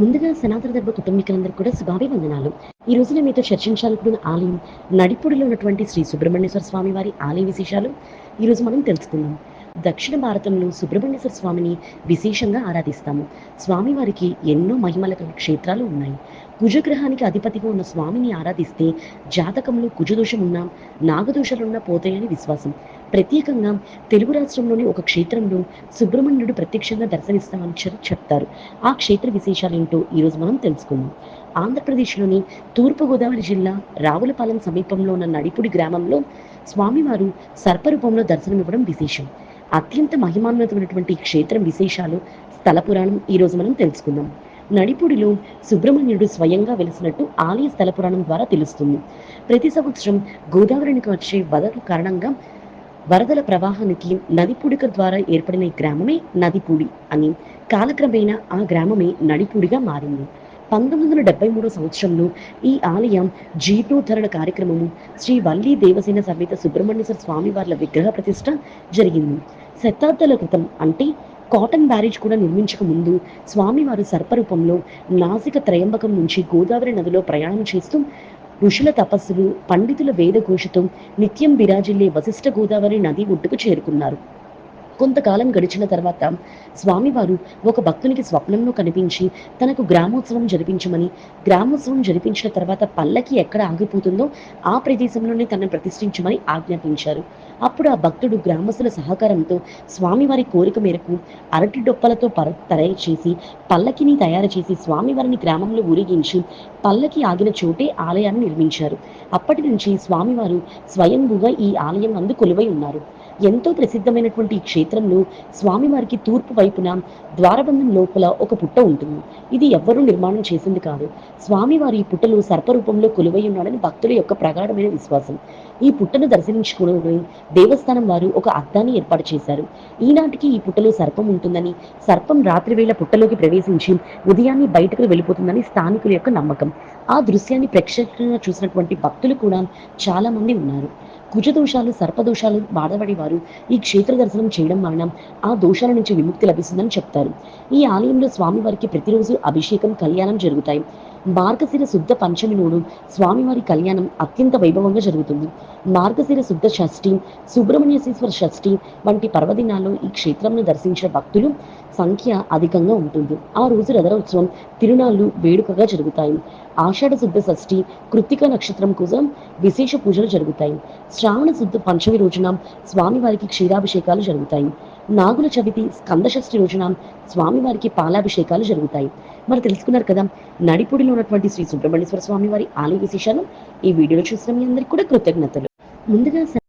ముందుగా సనాతన ధర్మ కుటుంబీకులందరికీ కూడా శుభాభివందనాలు. ఈ రోజు నేను మీతో చర్చించాలనుకున్న ఆలయం నడిపూడిలో ఉన్నటువంటి శ్రీ సుబ్రహ్మణ్యేశ్వర స్వామి వారి ఆలయ విశేషాలు ఈరోజు మనం తెలుసుకుందాం. దక్షిణ భారతంలో సుబ్రహ్మణ్యేశ్వర స్వామిని విశేషంగా ఆరాధిస్తాము. స్వామివారికి ఎన్నో మహిమల గల క్షేత్రాలు ఉన్నాయి. కుజగ్రహానికి అధిపతిగా ఉన్న స్వామిని ఆరాధిస్తే జాతకంలో కుజదోషం ఉన్నా, నాగదోషాలున్నా పోతాయని విశ్వాసం. ప్రత్యేకంగా తెలుగు రాష్ట్రంలోని ఒక క్షేత్రంలో సుబ్రహ్మణ్యుడు ప్రత్యక్షంగా దర్శనిస్తామని చెప్తారు. ఆ క్షేత్ర విశేషాలేంటో ఈరోజు మనం తెలుసుకుందాం. ఆంధ్రప్రదేశ్లోని తూర్పుగోదావరి జిల్లా రావులపాలెం సమీపంలో ఉన్న నడిపుడి గ్రామంలో స్వామివారు సర్పరూపంలో దర్శనమివ్వడం విశేషం. అత్యంత మహిమాన్వితమైనటువంటి క్షేత్రం విశేషాలు, స్థల పురాణం ఈరోజు మనం తెలుసుకుందాం. నడిపుడిలో సుబ్రహ్మణ్యుడు స్వయంగా వెలిసినట్టు ఆలయ స్థల పురాణం ద్వారా తెలుస్తుంది. ప్రతి సంవత్సరం గోదావరికి వచ్చే వరదల కారణంగా వరదల ప్రవాహానికి నదిపూడిక ద్వారా ఏర్పడిన ఈ గ్రామమే నదిపూడి అని, కాలక్రమేణా ఆ గ్రామమే నడిపూడిగా మారింది. 1973 సంవత్సరంలో ఈ ఆలయం జీర్ణోద్ధరణ కార్యక్రమము శ్రీ వల్లి దేవసేన సమేత సుబ్రహ్మణ్యేశ్వర స్వామి వార్ల విగ్రహ ప్రతిష్ట జరిగింది. శతాబ్దాల క్రితం, అంటే కాటన్ బ్యారేజ్ కూడా నిర్మించక ముందు, స్వామివారు సర్పరూపంలో నాసిక త్రయంబకం నుంచి గోదావరి నదిలో ప్రయాణం చేస్తూ ఋషుల తపస్సులు, పండితుల వేదఘోషతో నిత్యం విరాజిల్లే వశిష్ఠ గోదావరి నది ఒడ్డుకు చేరుకున్నారు. కొంతకాలం గడిచిన తర్వాత స్వామివారు ఒక భక్తునికి స్వప్నంలో కనిపించి తనకు గ్రామోత్సవం జరిపించమని, గ్రామోత్సవం జరిపించిన తర్వాత పల్లకి ఎక్కడ ఆగిపోతుందో ఆ ప్రదేశంలోనే తనను ప్రతిష్ఠించమని ఆజ్ఞాపించారు. అప్పుడు ఆ భక్తుడు గ్రామస్తుల సహకారంతో స్వామివారి కోరిక మేరకు అరటి డొప్పలతో తయారు చేసి పల్లకిని తయారు చేసి స్వామివారిని గ్రామంలో ఊరేగించి పల్లకి ఆగిన చోటే ఆలయాన్ని నిర్మించారు. అప్పటి నుంచి స్వామివారు స్వయంభూగా ఈ ఆలయం నందు కొలువై ఉన్నారు. ఎంతో ప్రసిద్ధమైనటువంటి ఈ క్షేత్రంలో స్వామివారికి తూర్పు వైపున ద్వారబంధం లోపల ఒక పుట్ట ఉంటుంది. ఇది ఎవ్వరూ నిర్మాణం చేసింది కాదు. స్వామివారి ఈ పుట్టలో సర్పరూపంలో కొలువై ఉన్నాడని భక్తుల యొక్క ప్రగాఢమైన విశ్వాసం. ఈ పుట్టను దర్శించుకోవడం దేవస్థానం వారు ఒక అద్దాన్ని ఏర్పాటు చేశారు. ఈనాటికి ఈ పుట్టలో సర్పం ఉంటుందని, సర్పం రాత్రివేళ పుట్టలోకి ప్రవేశించి ఉదయాన్నే బయటకు వెళ్ళిపోతుందని స్థానికుల యొక్క నమ్మకం. ఆ దృశ్యాన్ని ప్రత్యక్షంగా చూసినటువంటి భక్తులు కూడా చాలా మంది ఉన్నారు. కుజదోషాలు, సర్పదోషాలు బాధపడే వారు ఈ క్షేత్ర దర్శనం చేయడం వలన ఆ దోషాల నుంచి విముక్తి లభిస్తుందని చెప్తారు. ఈ ఆలయంలో స్వామివారికి ప్రతిరోజు అభిషేకం, కళ్యాణం జరుగుతాయి. మార్గశిర శుద్ధ పంచమి నాడు స్వామివారి కళ్యాణం అత్యంత వైభవంగా జరుగుతుంది. మార్గశిర శుద్ధ షష్ఠి, సుబ్రహ్మణ్యేశ్వర షష్ఠి వంటి పర్వదినాల్లో ఈ క్షేత్రంను దర్శించిన భక్తులు సంఖ్య అధికంగా ఉంటుంది. ఆ రోజు రథోత్సవం, తిరునాళ్లు వేడుకగా జరుగుతాయి. ఆషాఢ శుద్ధ షష్ఠి, కృత్తిక నక్షత్రం కోసం విశేష పూజలు జరుగుతాయి. శ్రావణ శుద్ధ పంచమి రోజున స్వామివారికి క్షీరాభిషేకాలు జరుగుతాయి. నాగుల చవితి, స్కంద షష్ఠి రోజున స్వామివారికి పాలాభిషేకాలు జరుగుతాయి. మరి తెలుసుకున్నారు కదా నడిపూడిలో ఉన్నటువంటి శ్రీ సుబ్రహ్మణ్యేశ్వర స్వామి వారి ఆలయ విశేషాలు. ఈ వీడియోలో చూసిన మీ అందరికీ కూడా కృతజ్ఞతలు. ముందుగా